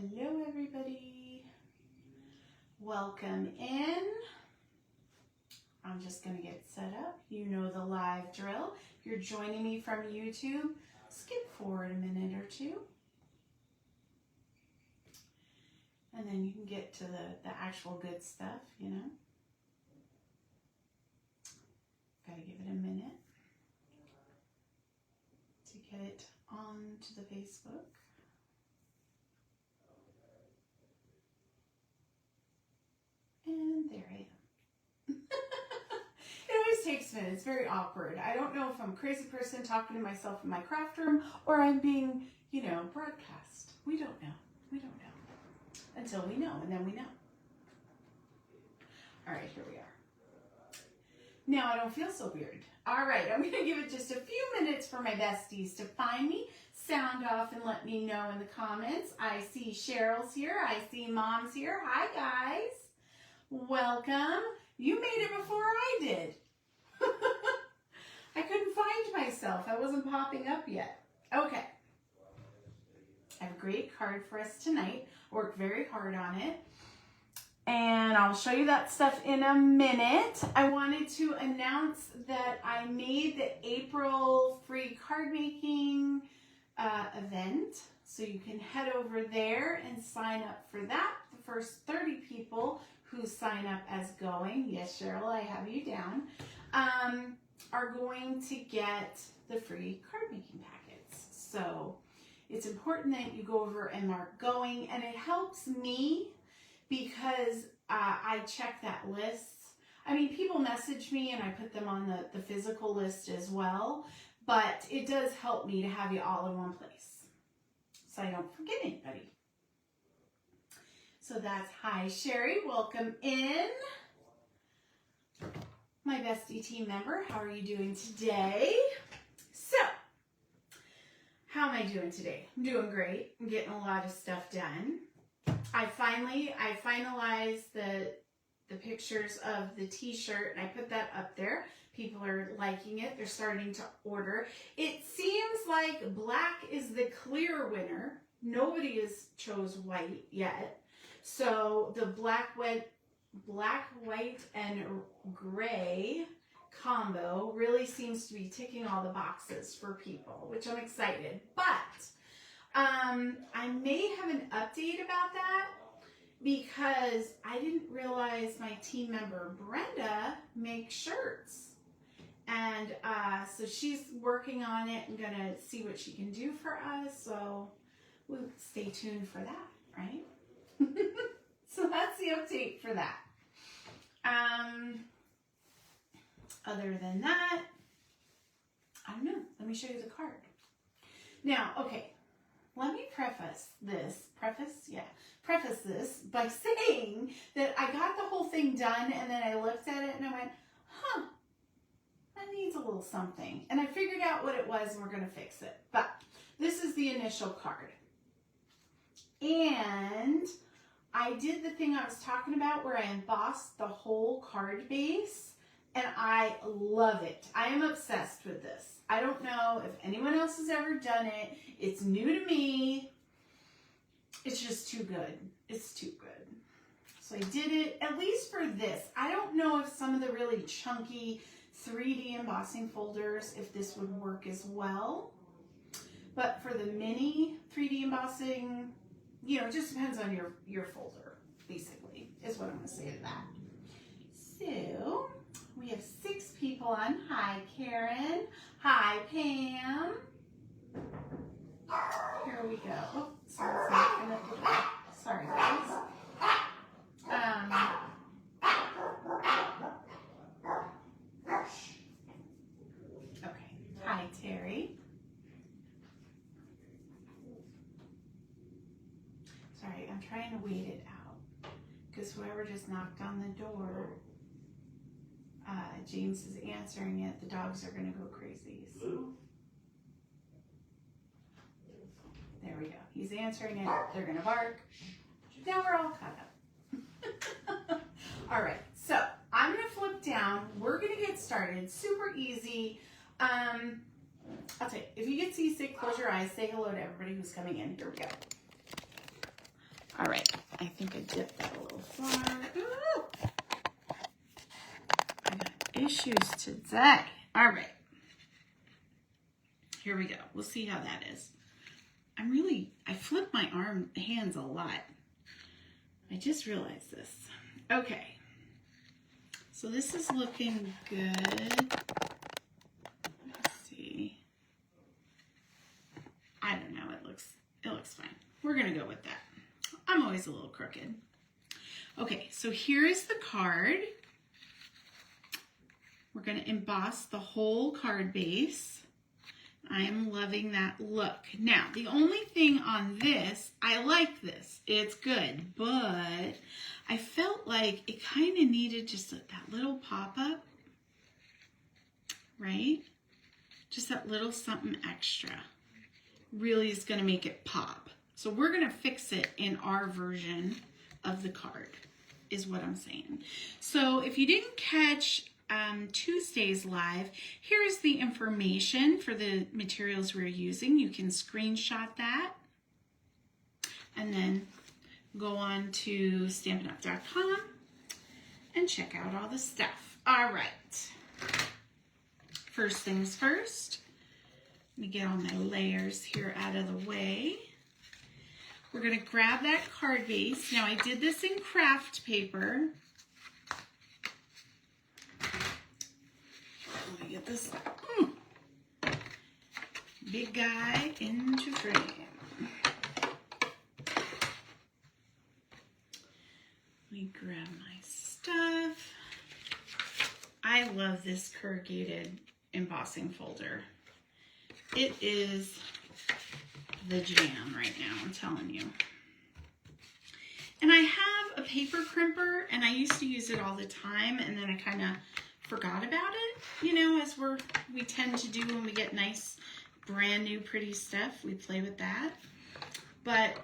Hello everybody, welcome in. I'm just going to get set up. You know the live drill. If you're joining me from YouTube, skip forward a minute or two. And then you can get to the actual good stuff, you know. Got to give it a minute to get it onto the Facebook. And there I am. It always takes a minute. It's very awkward. I don't know if I'm a crazy person talking to myself in my craft room or I'm being, you know, broadcast. We don't know. We don't know. Until we know, and then we know. All right, here we are. Now I don't feel so weird. All right, I'm going to give it just a few minutes for my besties to find me, sound off, and let me know in the comments. I see Cheryl's here. I see Mom's here. Hi, guys. Welcome. You made it before I did. I couldn't find myself. I wasn't popping up yet. Okay. I have a great card for us tonight. Worked very hard on it. And I'll show you that stuff in a minute. I wanted to announce that I made the April free card making event. So you can head over there and sign up for that. The first 30 people who sign up as going, yes, Cheryl, I have you down, are going to get the free card making packets. So it's important that you go over and mark going, and it helps me because I check that list. I mean, people message me and I put them on the physical list as well, but it does help me to have you all in one place so I don't forget anybody. So that's hi, Sherry. Welcome in. My bestie team member, how are you doing today? So, how am I doing today? I'm doing great. I'm getting a lot of stuff done. I finalized the pictures of the t-shirt and I put that up there. People are liking it. They're starting to order. It seems like black is the clear winner. Nobody has chose white yet. So the black, white, and gray combo really seems to be ticking all the boxes for people, which I'm excited. But I may have an update about that because I didn't realize my team member Brenda makes shirts. And so she's working on it and going to see what she can do for us. So we'll stay tuned for that, right? So that's the update for that. Other than that, I don't know. Let me show you the card. Now, okay, let me preface this by saying that I got the whole thing done and then I looked at it and I went, huh, that needs a little something. And I figured out what it was and we're going to fix it. But this is the initial card. And I did the thing I was talking about where I embossed the whole card base, and I love it. I am obsessed with this. I don't know if anyone else has ever done it. It's new to me. It's just too good. It's too good. So I did it, at least for this. I don't know if some of the really chunky 3D embossing folders, if this would work as well. But for the mini 3D embossing, you know, it just depends on your folder, basically, is what I'm going to say to that. So, we have 6 people on. Hi, Karen. Hi, Pam. Here we go. Oh, sorry, guys. Okay. Hi, Terry. Sorry, I'm trying to wait it out because whoever just knocked on the door, James is answering it. The dogs are going to go crazy. So. There we go. He's answering it. They're going to bark. Now we're all caught up. All right, so I'm going to flip down. We're going to get started. Super easy. I'll tell you, if you get seasick, close your eyes. Say hello to everybody who's coming in. Here we go. All right, I think I dipped that a little far. Ooh. I got issues today. All right. Here we go. We'll see how that is. I flip my hands a lot. I just realized this. Okay. So this is looking good. Let's see. I don't know. It looks fine. We're going to go with that. I'm always a little crooked. Okay, so here is the card. We're going to emboss the whole card base. I am loving that look. Now, the only thing on this, I like this. It's good, but I felt like it kind of needed just that little pop-up, right? Just that little something extra really is going to make it pop. So we're going to fix it in our version of the card, is what I'm saying. So if you didn't catch Tuesday's live, here's the information for the materials we're using. You can screenshot that and then go on to Stampin'Up.com and check out all the stuff. All right. First things first, let me get all my layers here out of the way. We're going to grab that card base. Now I did this in craft paper. Let me get this big guy into frame. Let me grab my stuff. I love this corrugated embossing folder. It is the jam right now, I'm telling you. And I have a paper crimper, and I used to use it all the time, and then I kind of forgot about it, you know, as we tend to do when we get nice, brand new, pretty stuff. We play with that. But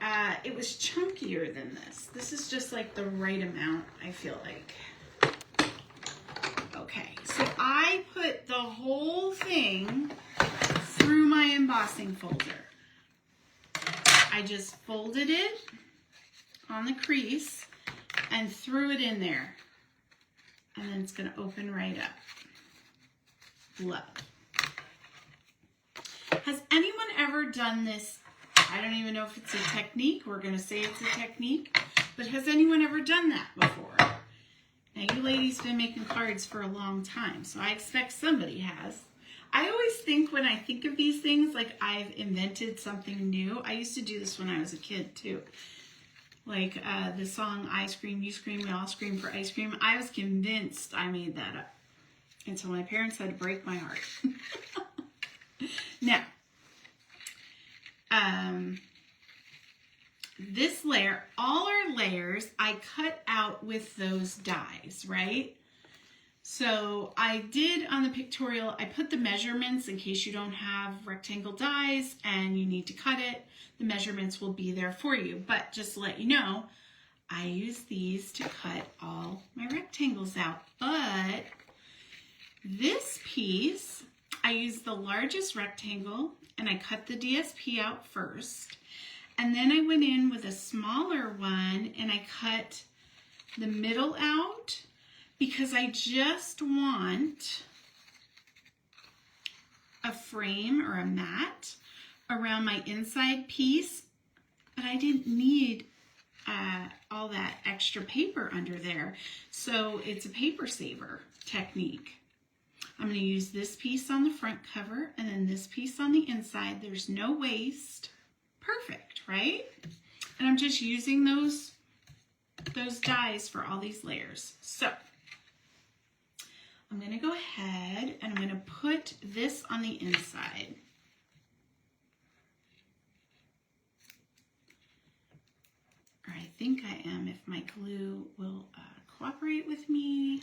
it was chunkier than this. This is just like the right amount, I feel like. Okay, so I put the whole thing through my embossing folder. I just folded it on the crease and threw it in there. And then it's going to open right up. Love. Has anyone ever done this? I don't even know if it's a technique. We're going to say it's a technique. But has anyone ever done that before? Now, you ladies have been making cards for a long time, so I expect somebody has. I always think when I think of these things, like I've invented something new. I used to do this when I was a kid, too. Like the song, I scream, you scream, we all scream for ice cream. I was convinced I made that up. And so my parents had to break my heart. Now, this layer, all our layers, I cut out with those dies, right? So I did on the pictorial, I put the measurements in case you don't have rectangle dies and you need to cut it. The measurements will be there for you. But just to let you know, I use these to cut all my rectangles out. But this piece, I used the largest rectangle and I cut the DSP out first. And then I went in with a smaller one and I cut the middle out because I just want a frame or a mat around my inside piece, but I didn't need all that extra paper under there. So it's a paper saver technique. I'm going to use this piece on the front cover and then this piece on the inside. There's no waste. Perfect, right? And I'm just using those dies for all these layers. So I'm going to go ahead and I'm going to put this on the inside. Or I think I am, if my glue will cooperate with me.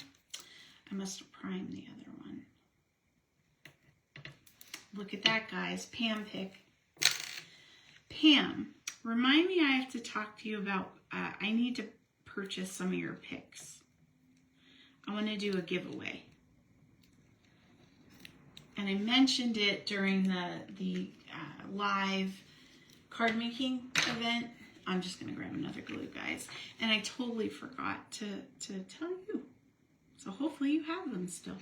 I must have primed the other one. Look at that, guys. Pam pick. Pam, remind me I have to talk to you about, I need to purchase some of your picks. I want to do a giveaway. And I mentioned it during the live card making event I'm just going to grab another glue, guys. And I totally forgot to tell you. So hopefully you have them still.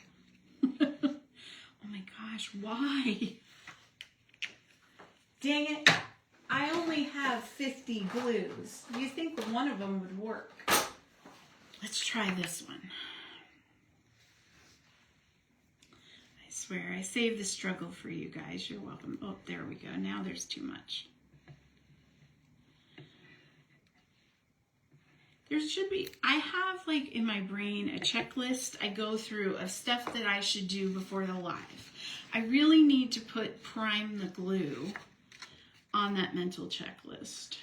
Oh my gosh, why? Dang it. I only have 50 glues. You think one of them would work? Let's try this one. I swear, I saved the struggle for you guys. You're welcome. Oh, there we go. Now there's too much. There should be, I have like in my brain a checklist I go through of stuff that I should do before the live. I really need to prime the glue on that mental checklist.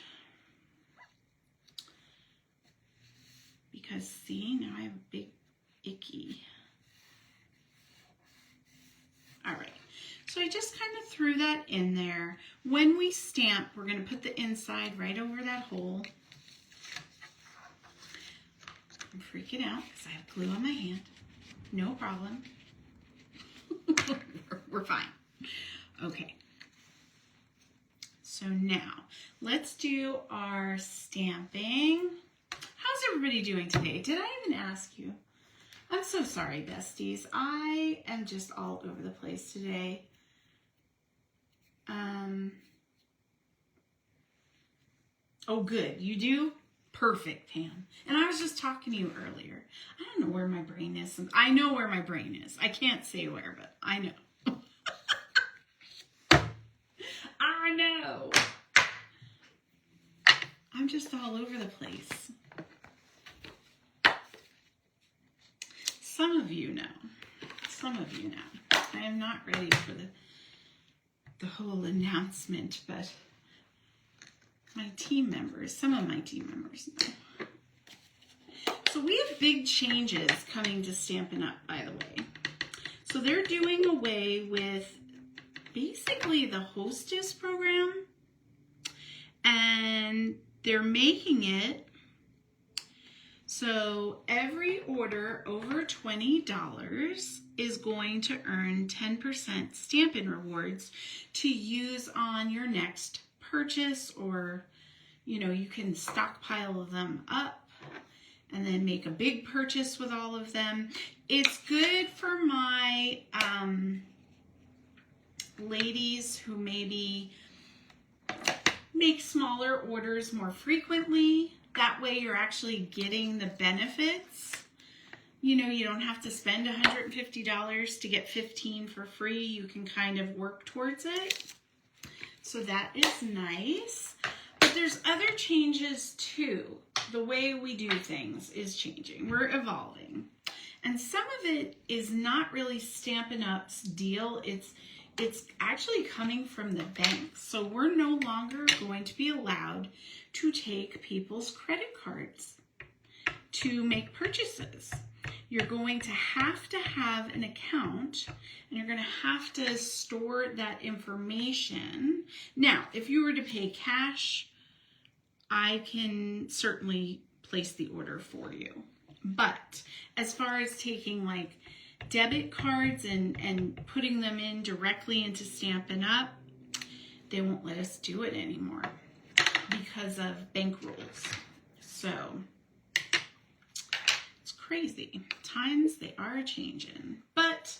Because see, now I have a big icky. All right, so I just kind of threw that in there. When we stamp, we're gonna put the inside right over that hole. I'm freaking out because I have glue on my hand. No problem. We're fine. Okay. So now, let's do our stamping. How's everybody doing today? Did I even ask you? I'm so sorry, besties. I am just all over the place today. Oh, good. You do? Perfect, Pam. And I was just talking to you earlier. I don't know where my brain is. I know where my brain is. I can't say where, but I know. I know. I'm just all over the place. Some of you know. Some of you know. I am not ready for the whole announcement, but my team members, some of my team members know. So we have big changes coming to Stampin' Up, by the way. So they're doing away with basically the Hostess program, and they're making it so every order over $20 is going to earn 10% Stampin' Rewards to use on your next purchase, or you can stockpile them up and then make a big purchase with all of them. It's good for my ladies who maybe make smaller orders more frequently. That way you're actually getting the benefits. You don't have to spend $150 to get 15 for free. You can kind of work towards it. So that is nice. But there's other changes too. The way we do things is changing. We're evolving. And some of it is not really Stampin' Up's deal. It's actually coming from the banks. So we're no longer going to be allowed to take people's credit cards to make purchases. You're going to have an account, and you're going to have to store that information. Now, if you were to pay cash, I can certainly place the order for you. But as far as taking like debit cards and putting them in directly into Stampin' Up, they won't let us do it anymore because of bank rules. So it's crazy. Times, they are changing. But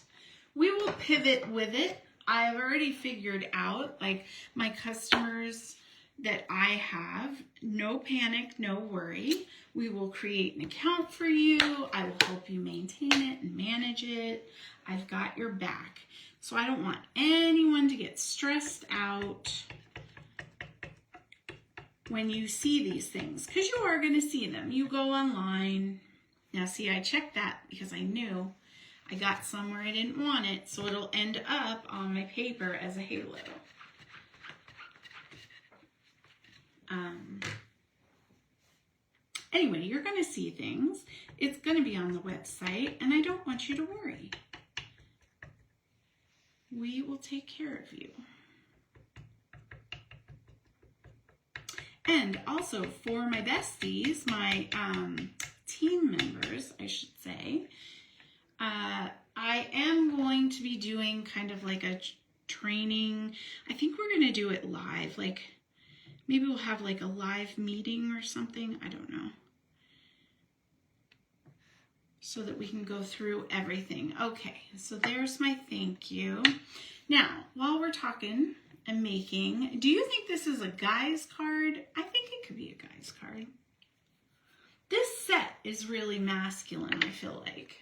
we will pivot with it. I've already figured out, like, my customers that I have, no panic, no worry. We will create an account for you. I will help you maintain it and manage it. I've got your back. So I don't want anyone to get stressed out when you see these things, because you are going to see them. You go online. Now see, I checked that because I knew I got somewhere I didn't want it, so it'll end up on my paper as a halo. Anyway, you're going to see things. It's going to be on the website, and I don't want you to worry. We will take care of you. And also for my besties, my team members, I should say, I am going to be doing kind of like a training. I think we're going to do it live, like Maybe we'll have like a live meeting or something. I don't know. So that we can go through everything. Okay, so there's my thank you. Now, while we're talking and making, do you think this is a guy's card? I think it could be a guy's card. This set is really masculine, I feel like.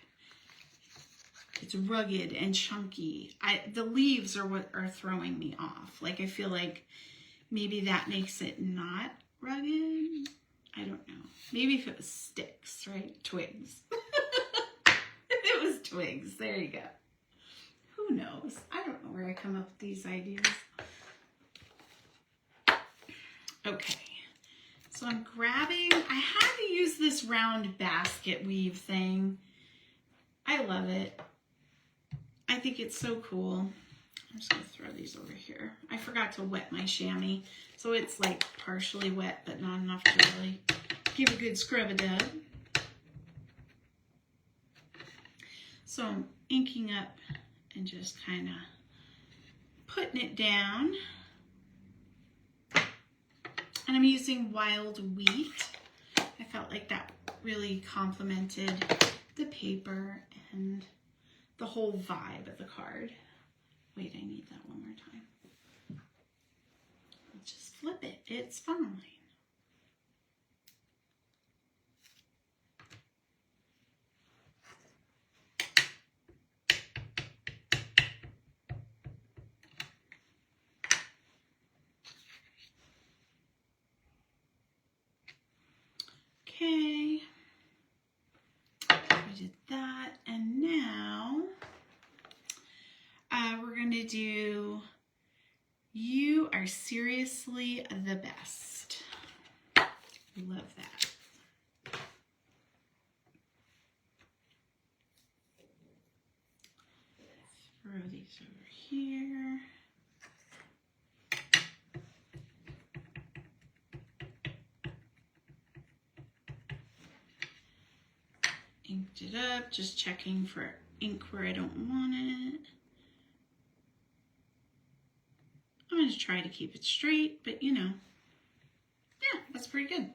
It's rugged and chunky. The leaves are what are throwing me off. Like, I feel like maybe that makes it not rugged. I don't know. Maybe if it was sticks, right? Twigs. If it was twigs, there you go. Who knows? I don't know where I come up with these ideas. Okay. So I'm grabbing, I had to use this round basket weave thing. I love it. I think it's so cool. I'm just gonna throw these over here. I forgot to wet my chamois. So it's like partially wet, but not enough to really give a good scrub-a-dub. So I'm inking up and just kind of putting it down. And I'm using wild wheat. I felt like that really complemented the paper and the whole vibe of the card. Wait, I need that one more time. Let's just flip it. It's fine. Okay, we did that, and now we're going to do You Are Seriously the Best. Love that. Throw these over here. Inked it up, just checking for ink where I don't want it. I'm going to try to keep it straight, but you know, yeah, that's pretty good.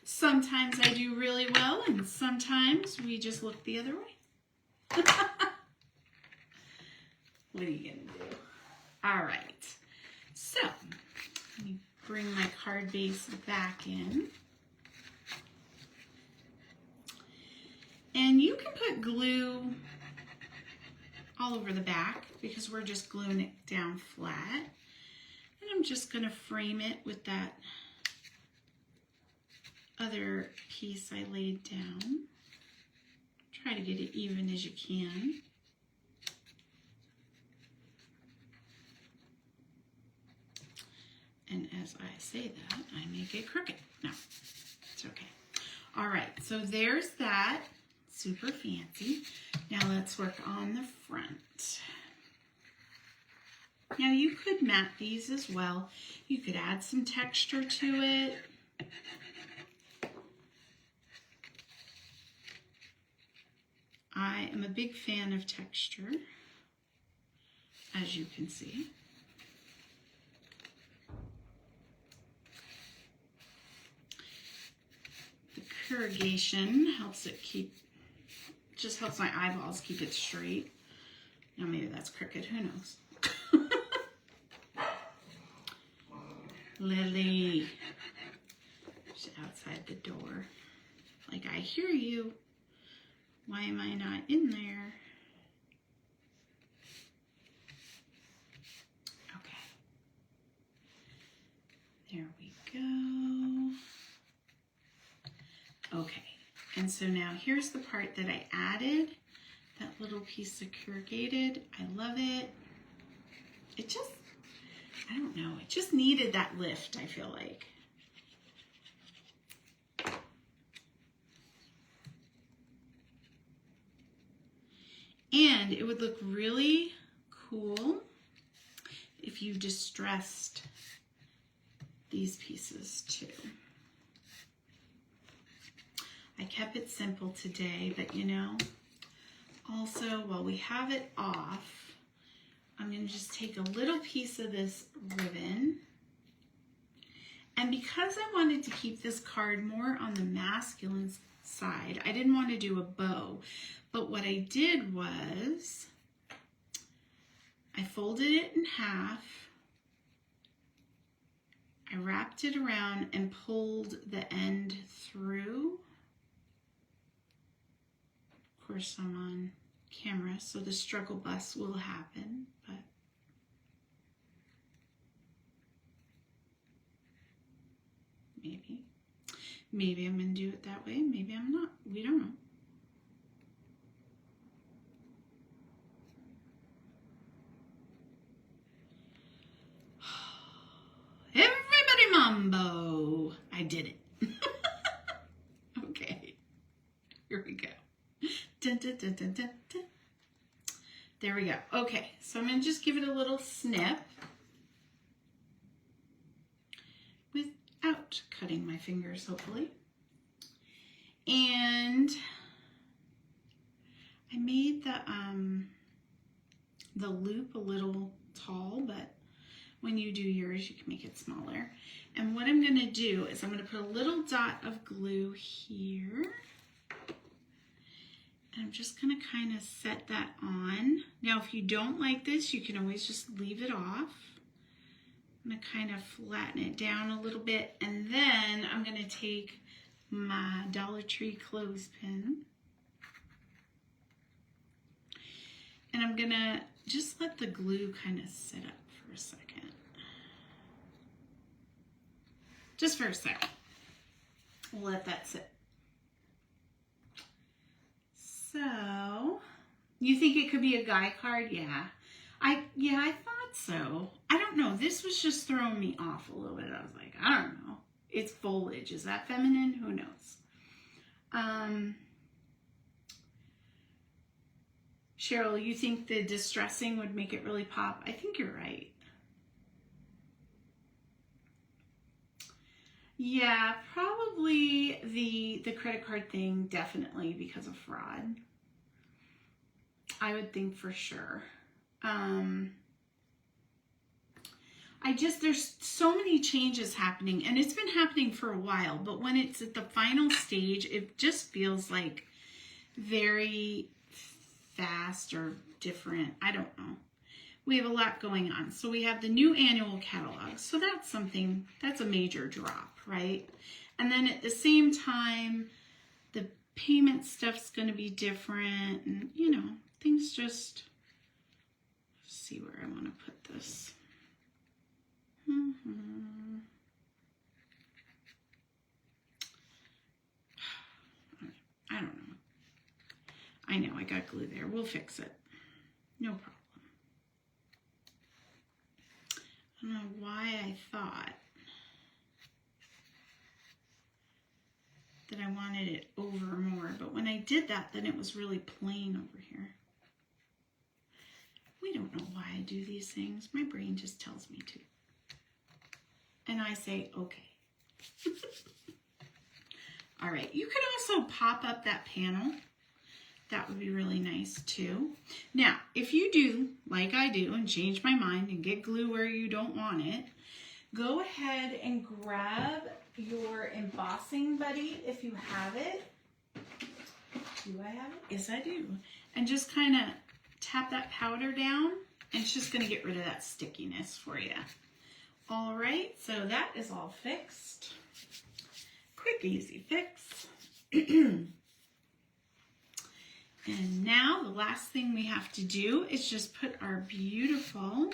Sometimes I do really well, and sometimes we just look the other way. What are you going to do? All right, so let me bring my card base back in. And you can put glue all over the back because we're just gluing it down flat. And I'm just going to frame it with that other piece I laid down. Try to get it even as you can. And as I say that, I make it crooked. No, it's okay. All right, so there's that. Super fancy. Now let's work on the front. Now you could mat these as well. You could add some texture to it. I am a big fan of texture, as you can see. The corrugation helps it keep, just helps my eyeballs keep it straight. Now maybe that's crooked, who knows? Lily, she's outside the door. Like, I hear you. Why am I not in there? Okay. There we go. Okay. And so now here's the part that I added. That little piece of corrugated. I love it. It just, I don't know. It just needed that lift, I feel like. And it would look really cool if you distressed these pieces too. I kept it simple today, but you know, also while we have it off, I'm going to just take a little piece of this ribbon And because I wanted to keep this card more on the masculine side, I didn't want to do a bow. But what I did was I folded it in half. I wrapped it around and pulled the end through. Of course, I'm on camera, so the struggle bus will happen, but maybe I'm going to do it that way. Maybe I'm not. We don't know. Everybody mambo. I did it. Okay. Here we go. Dun, dun, dun, dun, dun, dun. There we go. Okay, so I'm going to just give it a little snip without cutting my fingers, hopefully. And I made the loop a little tall, but when you do yours, you can make it smaller. And what I'm going to do is I'm going to put a little dot of glue here. And I'm just going to kind of set that on. Now, if you don't like this, you can always just leave it off. I'm going to kind of flatten it down a little bit. And then I'm going to take my Dollar Tree clothespin. And I'm going to just let the glue kind of sit up for a second. Just for a second. We'll let that sit. So, you think it could be a guy card? Yeah. I thought so. I don't know. This was just throwing me off a little bit. I was like, I don't know. It's foliage. Is that feminine? Who knows? Cheryl, you think the distressing would make it really pop? I think you're right. Yeah, probably the credit card thing, definitely because of fraud. I would think for sure. There's so many changes happening, and it's been happening for a while, but when it's at the final stage, it just feels like very fast or different. I don't know. We have a lot going on. So we have the new annual catalog. So that's something, that's a major drop, right? And then at the same time, the payment stuff's going to be different. And, you know, things just, let's see where I want to put this. I don't know. I know, I got glue there. We'll fix it. No problem. I don't know why I thought that I wanted it over more, but when I did that, then it was really plain over here. We don't know why I do these things. My brain just tells me to. And I say, okay. All right, you could also pop up that panel. That would be really nice too. Now, if you do, like I do, and change my mind and get glue where you don't want it, go ahead and grab your embossing buddy if you have it. Do I have it? Yes, I do. And just kind of tap that powder down, and it's just going to get rid of that stickiness for you. All right, so that is all fixed. Quick, easy fix. And now the last thing we have to do is just put our beautiful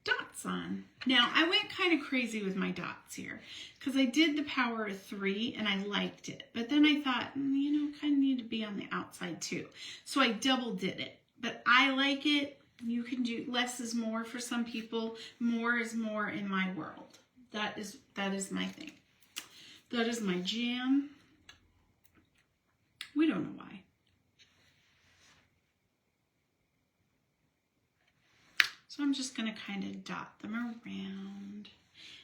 dots on. Now, I went kind of crazy with my dots here because I did the power of 3 and I liked it. But then I thought, you know, kind of need to be on the outside too. So I double did it. But I like it. You can do less is more for some people. More is more in my world. That is my thing. That is my jam. We don't know why. So I'm just going to kind of dot them around.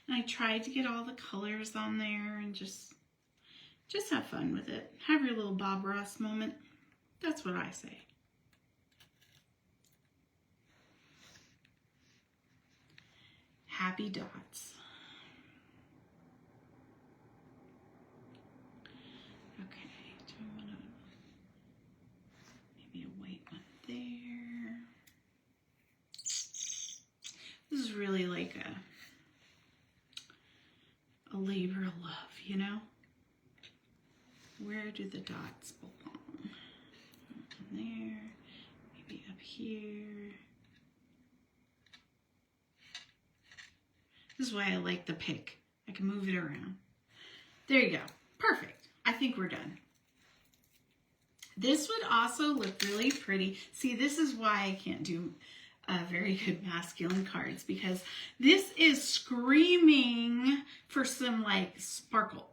And I tried to get all the colors on there and just have fun with it. Have your little Bob Ross moment. That's what I say. happy dots. Okay, do I want to, maybe a white one there. This is really like a labor of love, you know? Where do the dots belong? There, maybe up here. This is why I like the pick. I can move it around. There you go. Perfect. I think we're done. This would also look really pretty. See, this is why I can't do very good masculine cards, because this is screaming for some like sparkle.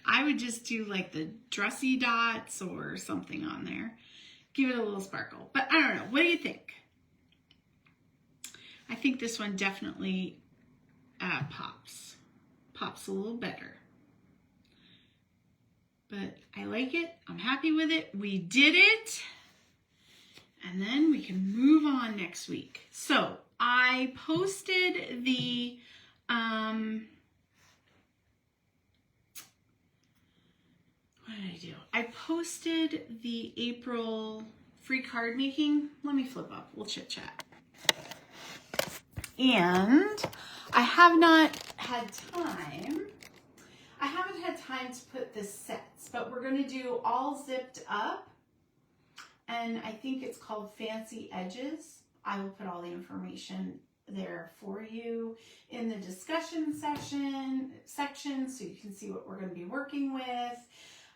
I would just do like the dressy dots or something on there. Give it a little sparkle. But I don't know. What do you think? I think this one definitely pops. Pops a little better. But I like it. I'm happy with it. We did it. And then we can move on next week. So I posted the what did I do? I posted the April free card making. Let me flip up. We'll chit chat. And I have not had time. I haven't had time to put the sets, but we're going to do all zipped up. And I think it's called Fancy Edges. I will put all the information there for you in the discussion section so you can see what we're going to be working with.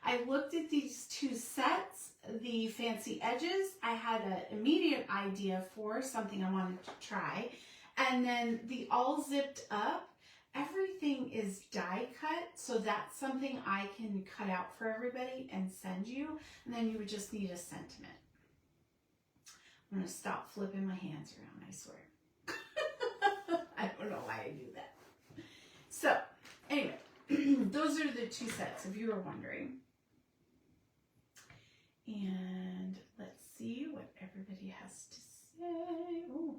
I looked at these two sets, the Fancy Edges. I had an immediate idea for something I wanted to try. And then the all zipped up, everything is die cut. So that's something I can cut out for everybody and send you. And then you would just need a sentiment. I'm going to stop flipping my hands around, I swear. I don't know why I do that. So, anyway, those are the two sets, if you were wondering. And let's see what everybody has to say. Oh,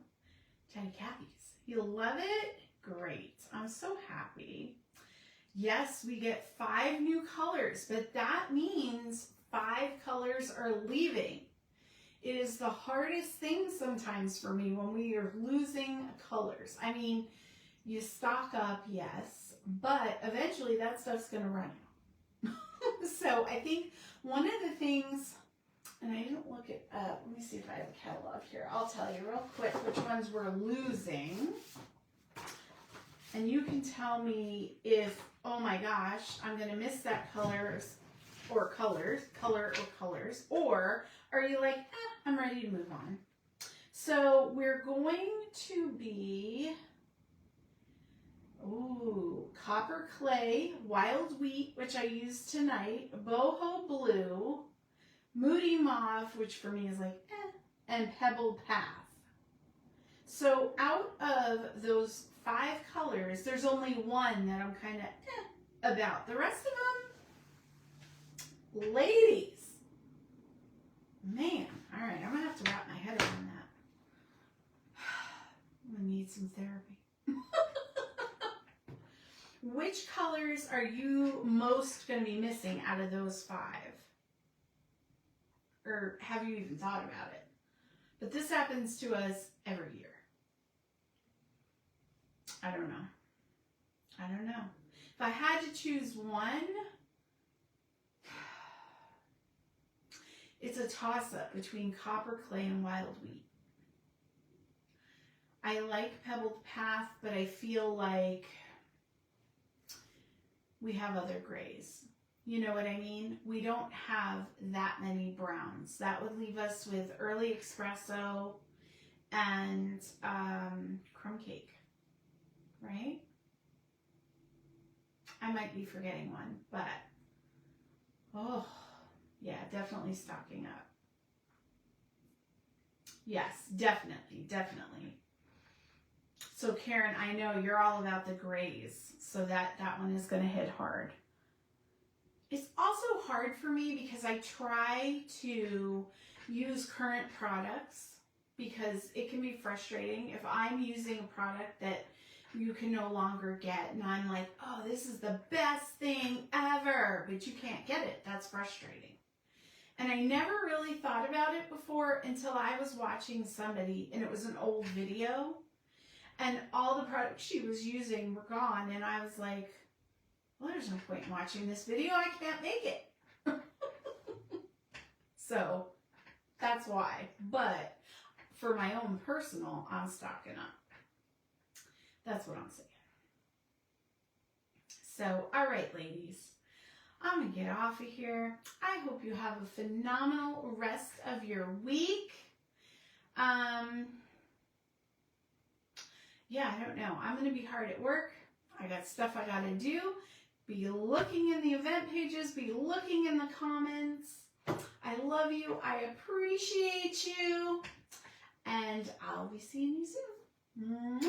Chatty Cathy's. You love it? Great. I'm so happy. Yes, we get 5 new colors, but that means 5 colors are leaving. It is the hardest thing sometimes for me when we are losing colors. I mean, you stock up, yes, but eventually that stuff's going to run out. So I think one of the things, and I didn't look it up. Let me see if I have a catalog here. I'll tell you real quick which ones we're losing. And you can tell me if, oh my gosh, I'm going to miss that color or colors, or are you like, I'm ready to move on. So we're going to be, Copper Clay, Wild Wheat, which I used tonight, Boho Blue, Moody Mauve, which for me is like, and Pebbled Path. So out of those 5 colors, there's only one that I'm kind of about. The rest of them, ladies. Man, all right, I'm going to have to wrap my head around that. I'm going to need some therapy. Which colors are you most going to be missing out of those 5? Or have you even thought about it? But this happens to us every year. I don't know. If I had to choose one, it's a toss-up between Copper Clay and Wild Wheat. I like Pebbled Path, but I feel like we have other grays. You know what I mean? We don't have that many browns. That would leave us with Early Espresso and Crumb Cake, right? I might be forgetting one, but oh, yeah, definitely stocking up. Yes, definitely. So Karen, I know you're all about the grays, so that one is going to hit hard. It's also hard for me because I try to use current products, because it can be frustrating if I'm using a product that you can no longer get and I'm like, oh, this is the best thing ever, but you can't get it. That's frustrating. And I never really thought about it before until I was watching somebody, and it was an old video, and all the products she was using were gone, and I was like, well, there's no point in watching this video. I can't make it. So that's why. But for my own personal, I'm stocking up. That's what I'm saying. So, all right, ladies. I'm going to get off of here. I hope you have a phenomenal rest of your week. Yeah, I don't know. I'm going to be hard at work. I got stuff I got to do. Be looking in the event pages. Be looking in the comments. I love you. I appreciate you. And I'll be seeing you soon.